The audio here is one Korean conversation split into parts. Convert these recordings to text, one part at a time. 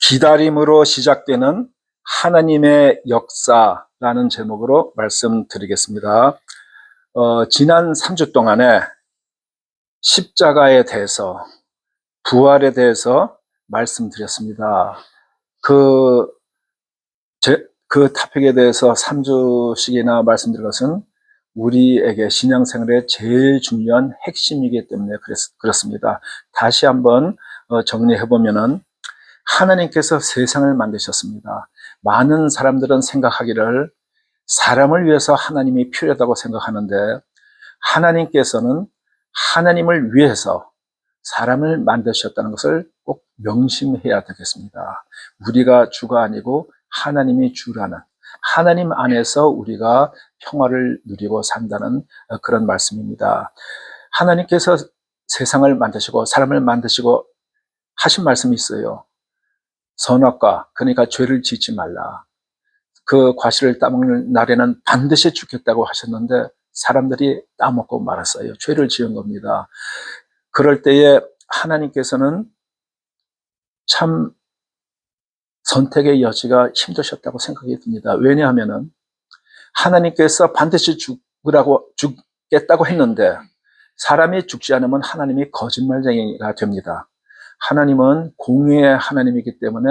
기다림으로 시작되는 하나님의 역사라는 제목으로 말씀드리겠습니다. 지난 3주 동안에 십자가에 대해서, 부활에 대해서 말씀드렸습니다. 그 토픽에 대해서 3주씩이나 말씀드린 것은 우리에게 신앙생활의 제일 중요한 핵심이기 때문에 그렇습니다. 다시 한번 정리해보면은 하나님께서 세상을 만드셨습니다. 많은 사람들은 생각하기를 사람을 위해서 하나님이 필요하다고 생각하는데, 하나님께서는 하나님을 위해서 사람을 만드셨다는 것을 꼭 명심해야 되겠습니다. 우리가 주가 아니고 하나님이 주라는, 하나님 안에서 우리가 평화를 누리고 산다는 그런 말씀입니다. 하나님께서 세상을 만드시고 사람을 만드시고 하신 말씀이 있어요. 선악과, 그러니까 죄를 짓지 말라. 그 과실을 따먹는 날에는 반드시 죽겠다고 하셨는데 사람들이 따먹고 말았어요. 죄를 지은 겁니다. 그럴 때에 하나님께서는 참 선택의 여지가 힘드셨다고 생각이 듭니다. 왜냐하면 하나님께서 반드시 죽겠다고 했는데 사람이 죽지 않으면 하나님이 거짓말쟁이가 됩니다. 하나님은 공의의 하나님이기 때문에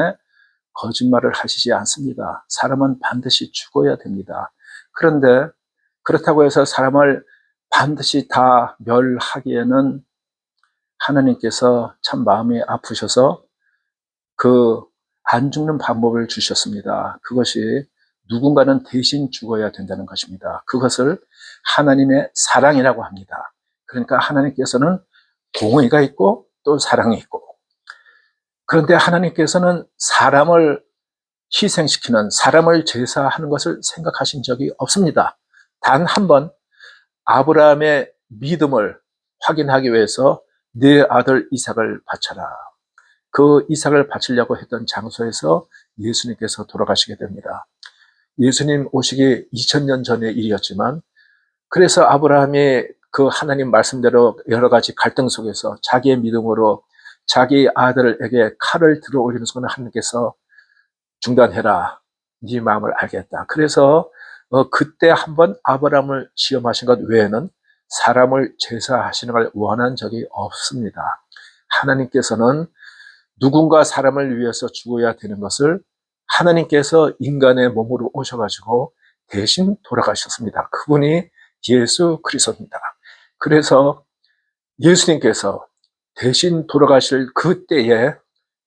거짓말을 하시지 않습니다. 사람은 반드시 죽어야 됩니다. 그런데 그렇다고 해서 사람을 반드시 다 멸하기에는 하나님께서 참 마음이 아프셔서 그 안 죽는 방법을 주셨습니다. 그것이 누군가는 대신 죽어야 된다는 것입니다. 그것을 하나님의 사랑이라고 합니다. 그러니까 하나님께서는 공의가 있고 또 사랑이 있고, 그런데 하나님께서는 사람을 희생시키는, 사람을 제사하는 것을 생각하신 적이 없습니다. 단 한 번 아브라함의 믿음을 확인하기 위해서 네 아들 이삭을 바쳐라. 그 이삭을 바치려고 했던 장소에서 예수님께서 돌아가시게 됩니다. 예수님 오시기 2000년 전의 일이었지만, 그래서 아브라함이 그 하나님 말씀대로 여러 가지 갈등 속에서 자기의 믿음으로 자기 아들에게 칼을 들어 올리는 순간 하나님께서 중단해라. 네 마음을 알겠다. 그래서 그때 한번 아브라함을 시험하신 것 외에는 사람을 제사하시는 걸 원한 적이 없습니다. 하나님께서는 누군가 사람을 위해서 죽어야 되는 것을 하나님께서 인간의 몸으로 오셔가지고 대신 돌아가셨습니다. 그분이 예수 그리스도입니다. 그래서 예수님께서 대신 돌아가실 그때에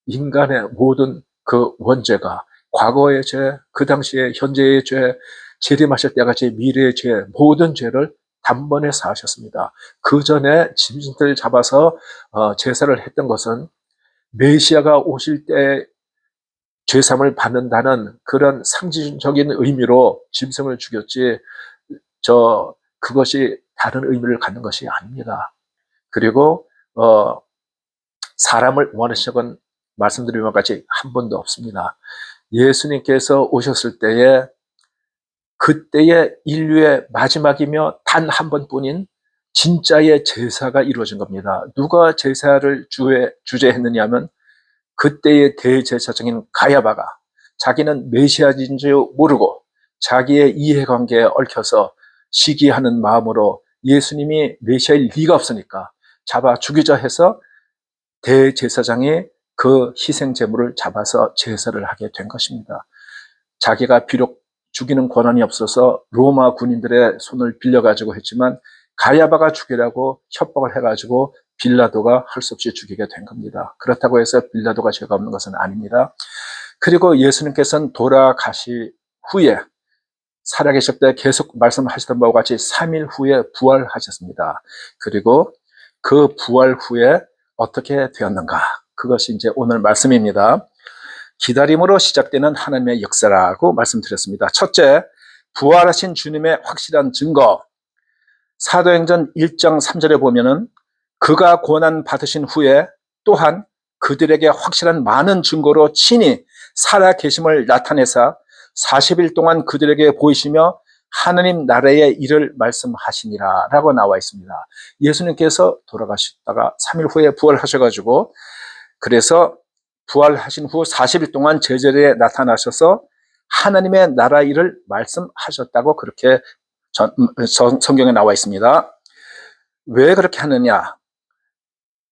인간의 모든 그 원죄가, 과거의 죄, 그 당시에 현재의 죄, 재림하실 때까지 미래의 죄, 모든 죄를 단번에 사하셨습니다. 그 전에 짐승들 잡아서 제사를 했던 것은 메시아가 오실 때 죄삼을 받는다는 그런 상징적인 의미로 짐승을 죽였지, 그것이 다른 의미를 갖는 것이 아닙니다. 그리고 사람을 원하신 건 말씀드린 것 같이 한 번도 없습니다. 예수님께서 오셨을 때에 그때의 인류의 마지막이며 단 한 번뿐인 진짜의 제사가 이루어진 겁니다. 누가 제사를 주재했느냐 하면 그때의 대제사장인 가야바가, 자기는 메시아인 줄 모르고 자기의 이해관계에 얽혀서 시기하는 마음으로 예수님이 메시아일 리가 없으니까 잡아 죽이자 해서 대제사장이 그 희생제물을 잡아서 제사를 하게 된 것입니다. 자기가 비록 죽이는 권한이 없어서 로마 군인들의 손을 빌려가지고 했지만 가야바가 죽이라고 협박을 해가지고 빌라도가 할 수 없이 죽이게 된 겁니다. 그렇다고 해서 빌라도가 죄가 없는 것은 아닙니다. 그리고 예수님께서는 돌아가시 후에 살아계실 때 계속 말씀하시던 바와 같이 3일 후에 부활하셨습니다. 그리고 그 부활 후에 어떻게 되었는가? 그것이 이제 오늘 말씀입니다. 기다림으로 시작되는 하나님의 역사라고 말씀드렸습니다. 첫째, 부활하신 주님의 확실한 증거. 사도행전 1장 3절에 보면은 그가 고난 받으신 후에 또한 그들에게 확실한 많은 증거로 친히 살아 계심을 나타내사 40일 동안 그들에게 보이시며 하나님 나라의 일을 말씀하시니라 라고 나와 있습니다. 예수님께서 돌아가셨다가 3일 후에 부활하셔가지고, 그래서 부활하신 후 40일 동안 제자리에 나타나셔서 하나님의 나라 일을 말씀하셨다고 그렇게 성경에 나와 있습니다. 왜 그렇게 하느냐?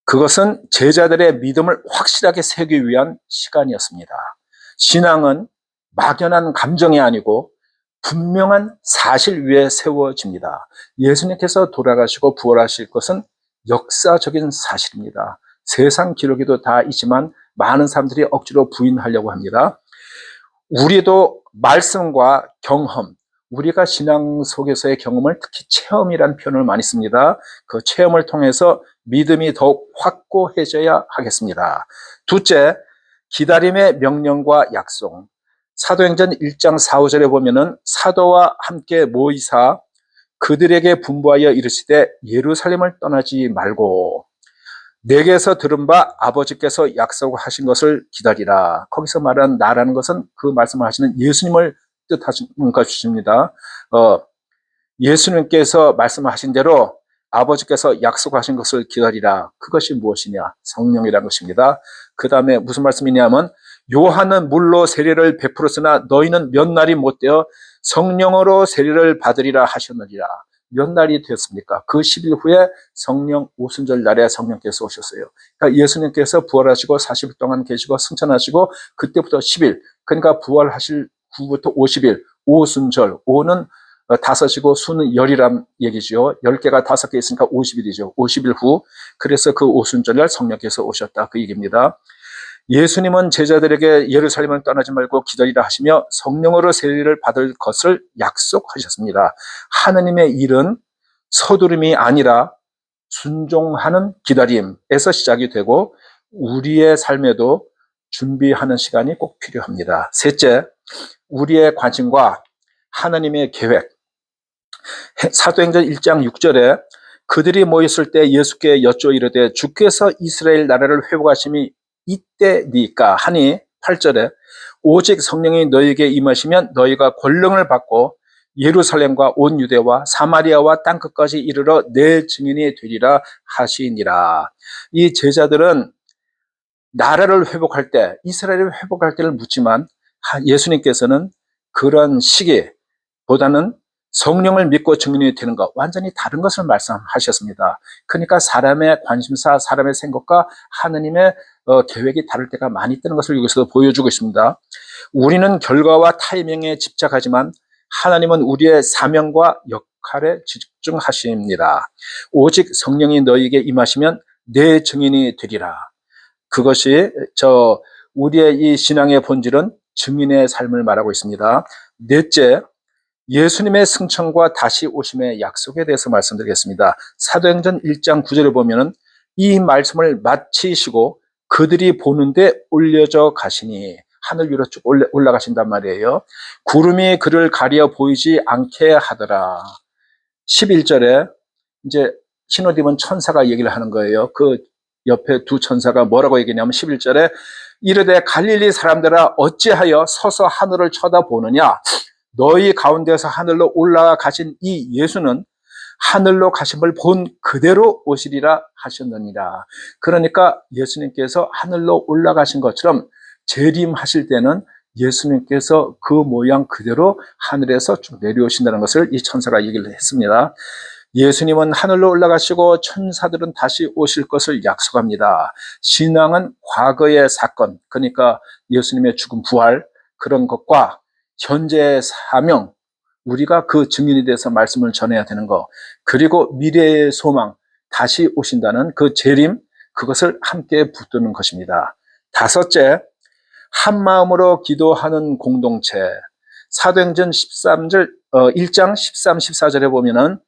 그것은 제자들의 믿음을 확실하게 세우기 위한 시간이었습니다. 신앙은 막연한 감정이 아니고 분명한 사실 위에 세워집니다. 예수님께서 돌아가시고 부활하실 것은 역사적인 사실입니다. 세상 기록에도 다 있지만 많은 사람들이 억지로 부인하려고 합니다. 우리도 말씀과 경험, 우리가 신앙 속에서의 경험을 특히 체험이라는 표현을 많이 씁니다. 그 체험을 통해서 믿음이 더욱 확고해져야 하겠습니다. 둘째, 기다림의 명령과 약속. 사도행전 1장 4, 5절에 보면은 사도와 함께 모이사 그들에게 분부하여 이르시되 예루살렘을 떠나지 말고 내게서 들은 바 아버지께서 약속하신 것을 기다리라. 거기서 말하는 나라는 것은 그 말씀을 하시는 예수님을 뜻하시는 것입니다. 예수님께서 말씀하신 대로 아버지께서 약속하신 것을 기다리라. 그것이 무엇이냐? 성령이라는 것입니다. 그 다음에 무슨 말씀이냐면 요한은 물로 세례를 베풀었으나 너희는 몇 날이 못되어 성령으로 세례를 받으리라 하셨느니라. 몇 날이 되었습니까? 그 10일 후에 성령 오순절 날에 성령께서 오셨어요. 그러니까 예수님께서 부활하시고 40일 동안 계시고 승천하시고 그때부터 10일, 그러니까 부활하실 후부터 50일, 오순절, 오는 5이고 수는 열이란 얘기죠. 10개가 5개 있으니까 50일이죠. 50일 후, 그래서 그 오순절날 성령께서 오셨다 그 얘기입니다. 예수님은 제자들에게 예루살렘을 떠나지 말고 기다리라 하시며 성령으로 세례를 받을 것을 약속하셨습니다. 하나님의 일은 서두름이 아니라 순종하는 기다림에서 시작이 되고 우리의 삶에도 준비하는 시간이 꼭 필요합니다. 셋째, 우리의 관심과 하나님의 계획. 사도행전 1장 6절에 그들이 모였을 때 예수께 여쭈어 이르되 주께서 이스라엘 나라를 회복하심이 이때니까 하니 8절에 오직 성령이 너희에게 임하시면 너희가 권능을 받고 예루살렘과 온 유대와 사마리아와 땅끝까지 이르러 내 증인이 되리라 하시니라. 이 제자들은 나라를 회복할 때, 이스라엘을 회복할 때를 묻지만 예수님께서는 그런 시기보다는 성령을 믿고 증인이 되는 것, 완전히 다른 것을 말씀하셨습니다. 그러니까 사람의 관심사, 사람의 생각과 하나님의 계획이 다를 때가 많이 있다는 것을 여기서 보여주고 있습니다. 우리는 결과와 타이밍에 집착하지만 하나님은 우리의 사명과 역할에 집중하십니다. 오직 성령이 너희에게 임하시면 내 증인이 되리라. 그것이 우리의 이 신앙의 본질은 증인의 삶을 말하고 있습니다. 넷째, 예수님의 승천과 다시 오심의 약속에 대해서 말씀드리겠습니다. 사도행전 1장 9절을 보면은 이 말씀을 마치시고 그들이 보는데 올려져 가시니 하늘 위로 쭉 올라가신단 말이에요. 구름이 그를 가려 보이지 않게 하더라. 11절에 이제 신호디몬 천사가 얘기를 하는 거예요. 그 옆에 두 천사가 뭐라고 얘기냐면 11절에 이르되 갈릴리 사람들아 어찌하여 서서 하늘을 쳐다보느냐 너희 가운데서 하늘로 올라가신 이 예수는 하늘로 가심을 본 그대로 오시리라 하셨느니라. 그러니까 예수님께서 하늘로 올라가신 것처럼 재림하실 때는 예수님께서 그 모양 그대로 하늘에서 쭉 내려오신다는 것을 이 천사가 얘기를 했습니다. 예수님은 하늘로 올라가시고 천사들은 다시 오실 것을 약속합니다. 신앙은 과거의 사건, 그러니까 예수님의 죽음, 부활 그런 것과 현재의 사명, 우리가 그 증인에 대해서 말씀을 전해야 되는 것, 그리고 미래의 소망, 다시 오신다는 그 재림, 그것을 함께 붙드는 것입니다. 다섯째, 한 마음으로 기도하는 공동체. 사도행전 1장 13, 14절에 보면은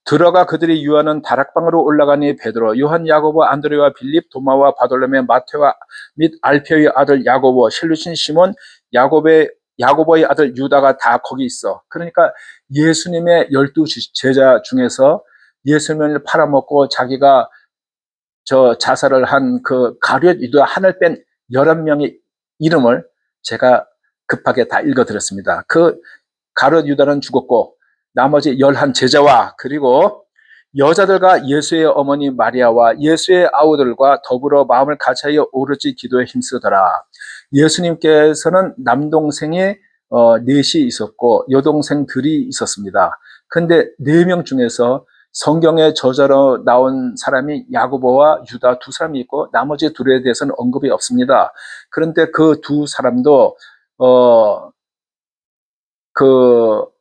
들어가 그들이 유하는 다락방으로 올라가니 베드로, 요한, 야고보, 안드레와 빌립, 도마와 바돌로메, 마테와 및 알페의 아들 야고보, 셀루신 시몬, 야고보의 아들 유다가 다 거기 있어. 그러니까 예수님의 12 제자 중에서 예수님을 팔아먹고 자기가 자살을 한 그 가룟 유다 하늘 뺀 11명의 이름을 제가 급하게 다 읽어드렸습니다. 그 가룟 유다는 죽었고 나머지 11 제자와 그리고 여자들과 예수의 어머니 마리아와 예수의 아우들과 더불어 마음을 같이하여 오로지 기도에 힘쓰더라. 예수님께서는 남동생이 넷이 있었고 여동생들이 있었습니다. 근데 4명 중에서 성경에 저자로 나온 사람이 야고보와 유다 2사람이 있고 나머지 2에 대해서는 언급이 없습니다. 그런데 그 2사람도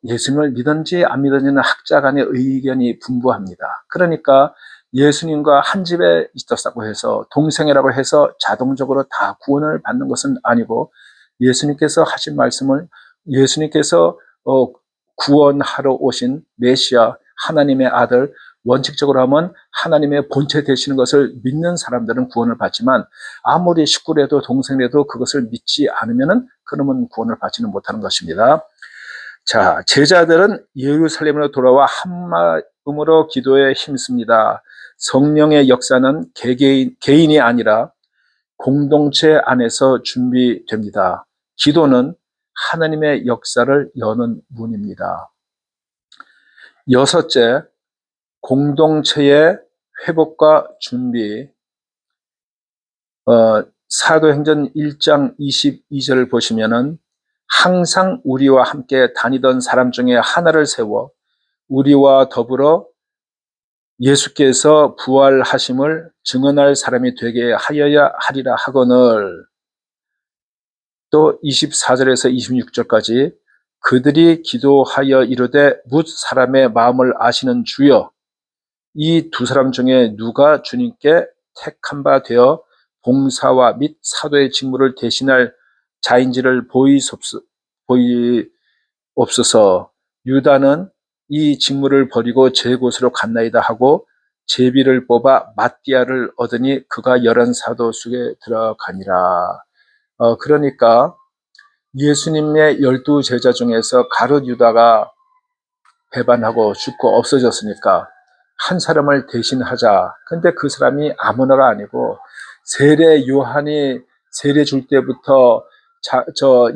예수님을 믿은지 안 믿은지는 학자 간의 의견이 분분합니다. 그러니까 예수님과 한 집에 있었다고 해서 동생이라고 해서 자동적으로 다 구원을 받는 것은 아니고 예수님께서 하신 말씀을 예수님께서 구원하러 오신 메시아 하나님의 아들 원칙적으로 하면 하나님의 본체 되시는 것을 믿는 사람들은 구원을 받지만 아무리 식구라도 동생이라도 그것을 믿지 않으면 그러면 구원을 받지는 못하는 것입니다. 자, 제자들은 예루살렘으로 돌아와 한마음으로 기도에 힘씁니다. 성령의 역사는 개인이 아니라 공동체 안에서 준비됩니다. 기도는 하나님의 역사를 여는 문입니다. 6째, 공동체의 회복과 준비. 사도행전 1장 22절을 보시면은 항상 우리와 함께 다니던 사람 중에 하나를 세워 우리와 더불어 예수께서 부활하심을 증언할 사람이 되게 하여야 하리라 하거늘. 또 24절에서 26절까지 그들이 기도하여 이르되 뭇 사람의 마음을 아시는 주여, 이 2사람 중에 누가 주님께 택한 바 되어 봉사와 및 사도의 직무를 대신할 자인지를 보이옵소서. 유다는 이 직무를 버리고 제 곳으로 갔나이다 하고 제비를 뽑아 마띠아를 얻으니 그가 11사도 속에 들어가니라. 그러니까 예수님의 12제자 중에서 가룟 유다가 배반하고 죽고 없어졌으니까 한 사람을 대신하자. 근데 그 사람이 아무나가 아니고 세례 요한이 세례 줄 때부터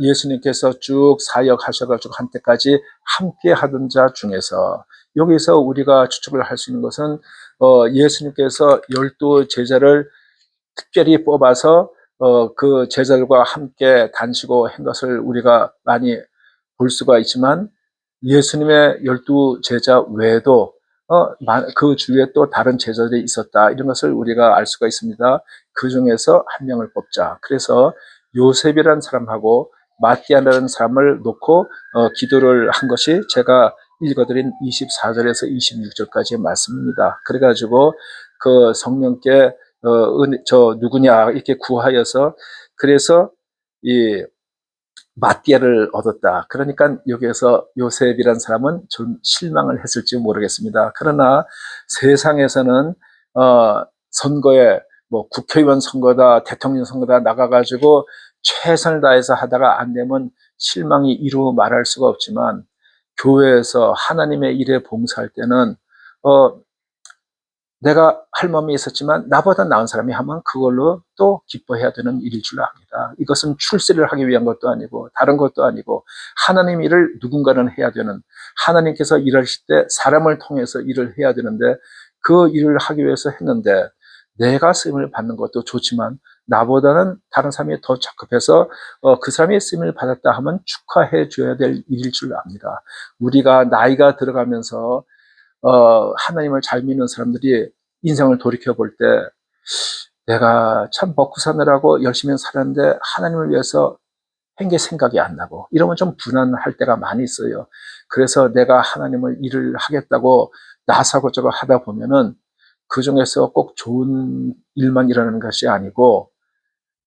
예수님께서 쭉 사역하셔가지고 한때까지 함께 하던 자 중에서 여기서 우리가 추측을 할 수 있는 것은 예수님께서 12제자를 특별히 뽑아서 그 제자들과 함께 다니시고 한 것을 우리가 많이 볼 수가 있지만 예수님의 12제자 외에도 그 주위에 또 다른 제자들이 있었다. 이런 것을 우리가 알 수가 있습니다. 그 중에서 한 명을 뽑자. 그래서 요셉이라는 사람하고 마띠아라는 사람을 놓고 기도를 한 것이 제가 읽어드린 24절에서 26절까지의 말씀입니다. 그래가지고 그 성령께 누구냐 이렇게 구하여서 그래서 이 마띠아를 얻었다. 그러니까 여기에서 요셉이라는 사람은 좀 실망을 했을지 모르겠습니다. 그러나 세상에서는 선거에 뭐 국회의원 선거다, 대통령 선거다 나가가지고 최선을 다해서 하다가 안 되면 실망이 이루 말할 수가 없지만 교회에서 하나님의 일에 봉사할 때는 내가 할 마음이 있었지만 나보다 나은 사람이 하면 그걸로 또 기뻐해야 되는 일일 줄 압니다. 이것은 출세를 하기 위한 것도 아니고 다른 것도 아니고 하나님 일을 누군가는 해야 되는, 하나님께서 일하실 때 사람을 통해서 일을 해야 되는데 그 일을 하기 위해서 했는데 내가 쓰임을 받는 것도 좋지만 나보다는 다른 사람이 더 적합해서 그 사람이 쓰임을 받았다 하면 축하해 줘야 될 일일 줄 압니다. 우리가 나이가 들어가면서 하나님을 잘 믿는 사람들이 인생을 돌이켜 볼 때 내가 참 먹고 사느라고 열심히 살았는데 하나님을 위해서 한 게 생각이 안 나고 이러면 좀 불안할 때가 많이 있어요. 그래서 내가 하나님을 일을 하겠다고 나서고 저거 하다 보면은 그 중에서 꼭 좋은 일만 일어나는 것이 아니고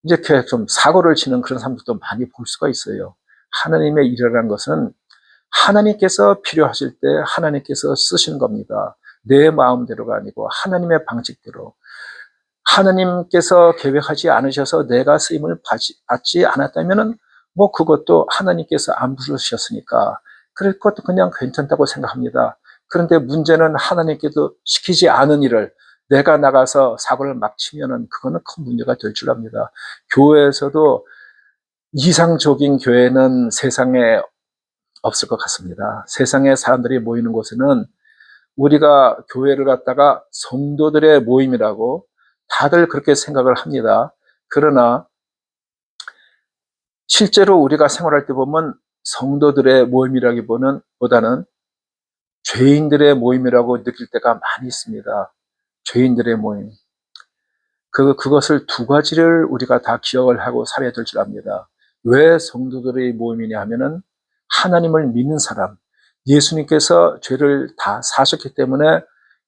이제 이렇게 좀 사고를 치는 그런 사람들도 많이 볼 수가 있어요. 하나님의 일이라는 것은 하나님께서 필요하실 때 하나님께서 쓰시는 겁니다. 내 마음대로가 아니고 하나님의 방식대로. 하나님께서 계획하지 않으셔서 내가 쓰임을 받지 않았다면은 뭐 그것도 하나님께서 안 부르셨으니까 그럴 것도 그냥 괜찮다고 생각합니다. 그런데 문제는 하나님께도 시키지 않은 일을 내가 나가서 사고를 막 치면은 그거는 큰 문제가 될 줄 압니다. 교회에서도 이상적인 교회는 세상에 없을 것 같습니다. 세상에 사람들이 모이는 곳에는 우리가 교회를 갖다가 성도들의 모임이라고 다들 그렇게 생각을 합니다. 그러나 실제로 우리가 생활할 때 보면 성도들의 모임이라기보다는 죄인들의 모임이라고 느낄 때가 많이 있습니다. 죄인들의 모임. 그것을 두 가지를 우리가 다 기억을 하고 살아야 될 줄 압니다. 왜 성도들의 모임이냐 하면은 하나님을 믿는 사람, 예수님께서 죄를 다 사셨기 때문에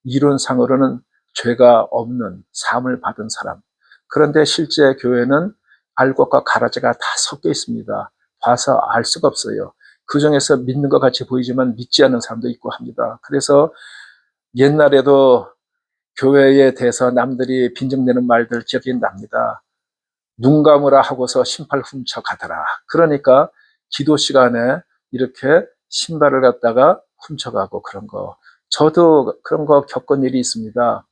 이론상으로는 죄가 없는 삶을 받은 사람. 그런데 실제 교회는 알 것과 가라지가 다 섞여 있습니다. 봐서 알 수가 없어요. 그 중에서 믿는 것 같이 보이지만 믿지 않는 사람도 있고 합니다. 그래서 옛날에도 교회에 대해서 남들이 빈정대는 말들 기억이 납니다. 눈 감으라 하고서 신발 훔쳐가더라. 그러니까 기도 시간에 이렇게 신발을 갖다가 훔쳐가고 그런 거. 저도 그런 거 겪은 일이 있습니다.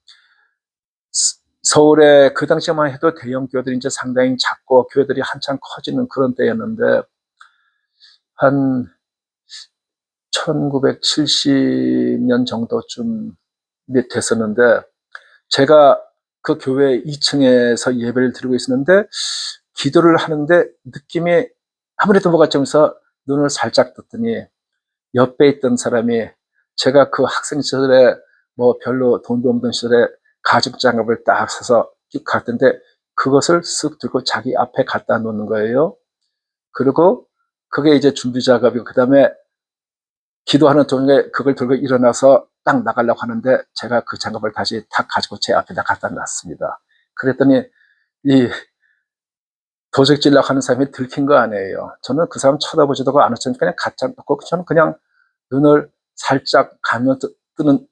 서울에 그 당시만 해도 대형 교회들이 이제 상당히 작고 교회들이 한참 커지는 그런 때였는데 한 1970년 정도쯤 됐었는데 제가 그 교회 2층에서 예배를 드리고 있었는데 기도를 하는데 느낌이 아무래도 뭐가 좀 해서 눈을 살짝 떴더니 옆에 있던 사람이 제가 그 학생 시절에 뭐 별로 돈도 없던 시절에 가죽장갑을 딱 사서 갔던데 그것을 쓱 들고 자기 앞에 갖다 놓는 거예요. 그리고 그게 이제 준비 작업이고 그다음에 기도하는 도중에 그걸 들고 일어나서 딱 나가려고 하는데 제가 그 장갑을 다시 탁 가지고 제 앞에다 갖다 놨습니다. 그랬더니 이 도적질라고 하는 사람이 들킨 거 아니에요. 저는 그 사람 쳐다보지도 않았으니까 그냥 갖다 놓고 저는 그냥 눈을 살짝 가며 뜨는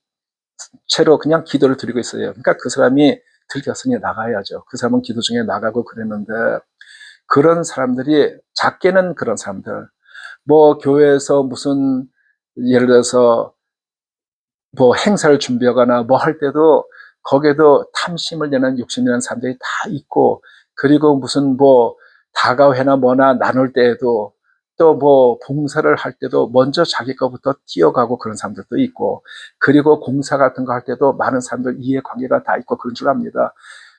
채로 그냥 기도를 드리고 있어요. 그러니까 그 사람이 들켰으니 나가야죠. 그 사람은 기도 중에 나가고 그랬는데 그런 사람들이 작게는 그런 사람들 뭐 교회에서 무슨 예를 들어서 뭐 행사를 준비하거나 뭐 할 때도 거기에도 탐심을 내는 욕심내는 사람들이 다 있고 그리고 무슨 뭐 다가회나 뭐나 나눌 때에도 또 뭐 봉사를 할 때도 먼저 자기 거부터 뛰어가고 그런 사람들도 있고 그리고 공사 같은 거 할 때도 많은 사람들 이해관계가 다 있고 그런 줄 압니다.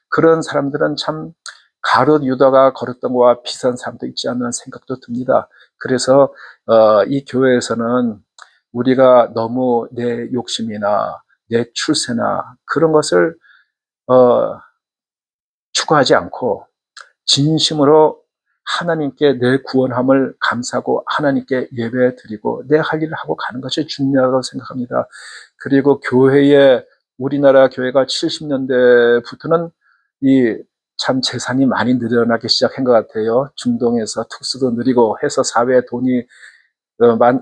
그런 사람들은 참 가룟 유다가 걸었던 거와 비슷한 사람도 있지 않는 생각도 듭니다. 그래서 이 교회에서는 우리가 너무 내 욕심이나 내 출세나 그런 것을 추구하지 않고 진심으로 하나님께 내 구원함을 감사하고 하나님께 예배 드리고 내 할 일을 하고 가는 것이 중요하다고 생각합니다. 그리고 교회에 우리나라 교회가 70년대부터는 이 참 재산이 많이 늘어나기 시작한 것 같아요. 중동에서 특수도 늘리고 해서 사회에 돈이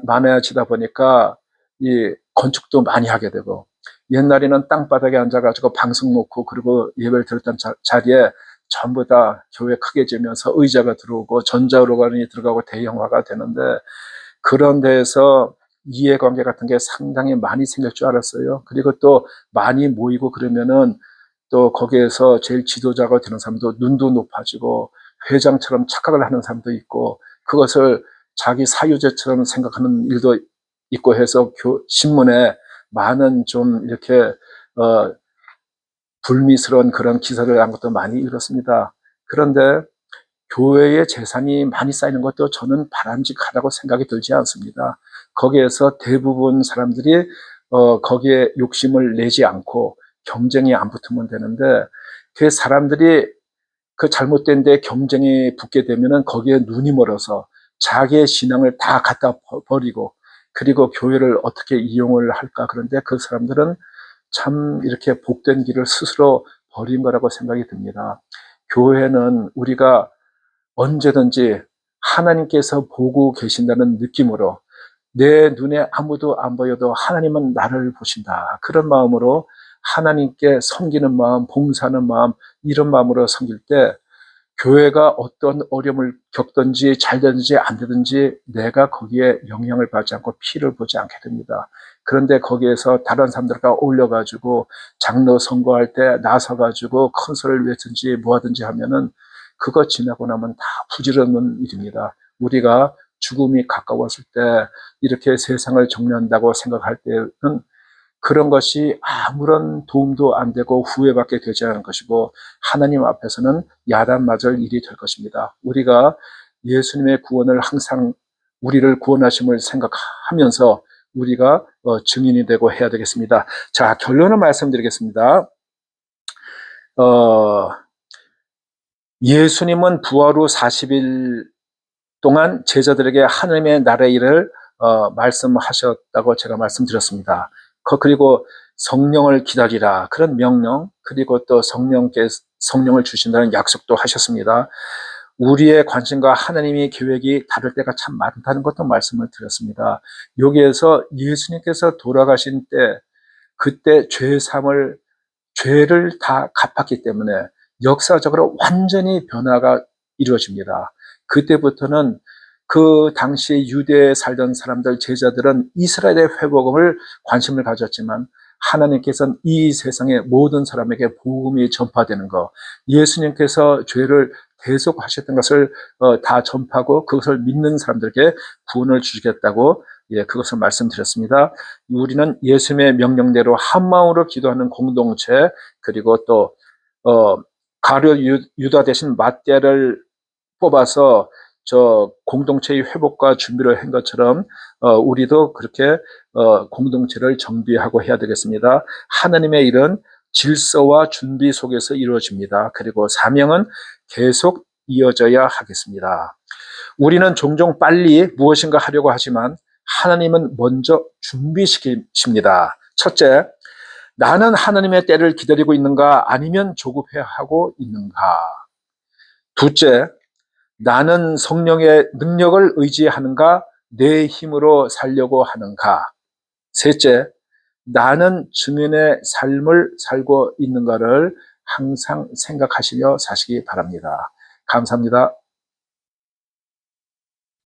많아지다 보니까 이 건축도 많이 하게 되고 옛날에는 땅바닥에 앉아가지고 방송 놓고 그리고 예배를 드렸던 자리에 전부 다 교회 크게 지면서 의자가 들어오고 전자오르간이 들어가고 대형화가 되는데 그런 데에서 이해관계 같은 게 상당히 많이 생길 줄 알았어요. 그리고 또 많이 모이고 그러면은 또 거기에서 제일 지도자가 되는 사람도 눈도 높아지고 회장처럼 착각을 하는 사람도 있고 그것을 자기 사유제처럼 생각하는 일도 있고 해서 신문에 많은 좀 이렇게 불미스러운 그런 기사를 한 것도 많이 읽었습니다. 그런데 교회의 재산이 많이 쌓이는 것도 저는 바람직하다고 생각이 들지 않습니다. 거기에서 대부분 사람들이 거기에 욕심을 내지 않고 경쟁이 안 붙으면 되는데 그 사람들이 그 잘못된 데 경쟁이 붙게 되면은 거기에 눈이 멀어서 자기의 신앙을 다 갖다 버리고 그리고 교회를 어떻게 이용을 할까 그런데 그 사람들은 참 이렇게 복된 길을 스스로 버린 거라고 생각이 듭니다. 교회는 우리가 언제든지 하나님께서 보고 계신다는 느낌으로 내 눈에 아무도 안 보여도 하나님은 나를 보신다. 그런 마음으로 하나님께 섬기는 마음, 봉사하는 마음 이런 마음으로 섬길 때 교회가 어떤 어려움을 겪든지 잘 되든지 안 되든지 내가 거기에 영향을 받지 않고 피를 보지 않게 됩니다. 그런데 거기에서 다른 사람들과 어울려가지고 장로 선거할 때 나서가지고 큰 소리를 외든지 뭐 하든지 하면은 그거 지나고 나면 다 부질없는 일입니다. 우리가 죽음이 가까웠을 때 이렇게 세상을 정리한다고 생각할 때는 그런 것이 아무런 도움도 안 되고 후회밖에 되지 않은 것이고 하나님 앞에서는 야단맞을 일이 될 것입니다. 우리가 예수님의 구원을 항상 우리를 구원하심을 생각하면서 우리가 증인이 되고 해야 되겠습니다. 자, 결론을 말씀드리겠습니다. 예수님은 부활 후 40일 동안 제자들에게 하나님의 나라의 일을 말씀하셨다고 제가 말씀드렸습니다. 그리고 성령을 기다리라 그런 명령, 그리고 또 성령을 주신다는 약속도 하셨습니다. 우리의 관심과 하나님의 계획이 다를 때가 참 많다는 것도 말씀을 드렸습니다. 여기에서 예수님께서 돌아가신 때 그때 죄를 다 갚았기 때문에 역사적으로 완전히 변화가 이루어집니다. 그때부터는 그 당시에 유대에 살던 사람들, 제자들은 이스라엘의 회복을 관심을 가졌지만 하나님께서는 이 세상의 모든 사람에게 복음이 전파되는 것, 예수님께서 죄를 대속하셨던 것을 다 전파하고 그것을 믿는 사람들에게 구원을 주시겠다고 그것을 말씀드렸습니다. 우리는 예수님의 명령대로 한마음으로 기도하는 공동체, 그리고 또 가룟 유다 대신 맏대를 뽑아서 저 공동체의 회복과 준비를 한 것처럼 우리도 그렇게 공동체를 정비하고 해야 되겠습니다. 하나님의 일은 질서와 준비 속에서 이루어집니다. 그리고 사명은 계속 이어져야 하겠습니다. 우리는 종종 빨리 무엇인가 하려고 하지만 하나님은 먼저 준비시키십니다. 첫째, 나는 하나님의 때를 기다리고 있는가 아니면 조급해하고 있는가. 둘째, 나는 성령의 능력을 의지하는가 내 힘으로 살려고 하는가. 셋째, 나는 증인의 삶을 살고 있는가를 항상 생각하시며 사시기 바랍니다. 감사합니다.